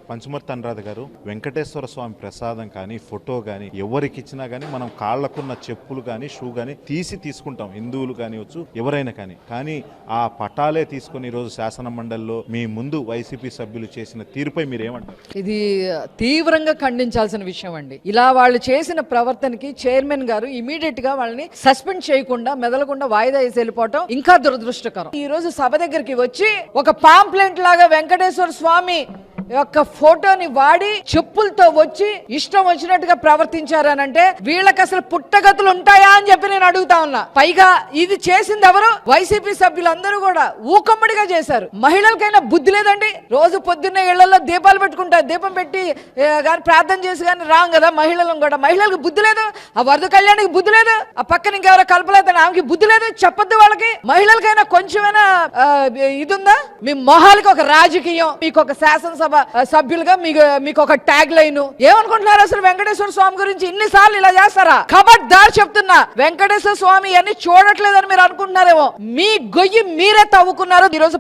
పంచమర్తి అనురాధ గారు, వెంకటేశ్వర స్వామి ప్రసాదం కానీ ఫోటో కానీ ఎవరికి ఇచ్చినా కానీ మనం కాళ్లకున్న చెప్పులు కానీ షూ కానీ తీసుకుంటాం, హిందువులు కానివచ్చు ఎవరైనా కానీ ఆ పటాలే తీసుకొని ఈరోజు శాసన మండలిలో మీ ముందు వైసీపీ సభ్యులు చేసిన తీరుపై మీరేమంటారు? ఇది తీవ్రంగా ఖండించాల్సిన విషయం అండి. ఇలా వాళ్ళు చేసిన ప్రవర్తనకి చైర్మన్ గారు ఇమీడియట్ గా వాళ్ళని సస్పెండ్ చేయకుండా మెదలకుండా వాయిదా వేసి వెళ్ళిపోవటం ఇంకా దురదృష్టకరం. ఈ రోజు సభ దగ్గరికి వచ్చి ఒక పాంప్లెంట్ లాగా వెంకటేశ్వర స్వామి యొక్క ఫోటోని వాడి చెప్పులతో వచ్చి ఇష్టం వచ్చినట్టుగా ప్రవర్తించారనంటే వీళ్ళకి అసలు పుట్టగతులు ఉంటాయా అని చెప్పి నేను అడుగుతా ఉన్నా. పైగా ఇది చేసింది ఎవరు? వైసీపీ సభ్యులందరూ కూడా ఊకమ్మడిగా చేశారు. మహిళలకైనా బుద్ధి లేదండి. రోజు పొద్దున్నే ఇళ్లలో దీపాలు పెట్టుకుంటారు, దీపం పెట్టి కానీ ప్రార్థన చేసి కానీ రాం కదా మహిళలను కూడా. మహిళలకు బుద్ధి లేదు, ఆ వరద కళ్యాణికి బుద్ధి లేదు, ఆ పక్కన ఇంకెవరో కలపలేదు ఆమెకి బుద్ధి లేదు. చెప్పొద్దు వాళ్ళకి. మహిళలకైనా కొంచెమైనా ఇది ఉందా? మీ మొహాలకి ఒక రాజకీయం, మీకు ఒక శాసనసభ సభ్యులుగా మీకు ఒక ట్యాగ్ లైన్. ఏమనుకుంటున్నారు అసలు వెంకటేశ్వర స్వామి గురించి? ఇన్నిసార్లు ఇలా చేస్తారా? ఖబర్దార్ చెప్తున్నా, వెంకటేశ్వర స్వామి అన్ని చూడట్లేదని మీరు అనుకుంటున్నారేమో. మీ గొయ్యి మీరే తవ్వుకున్నారు. ఈ రోజు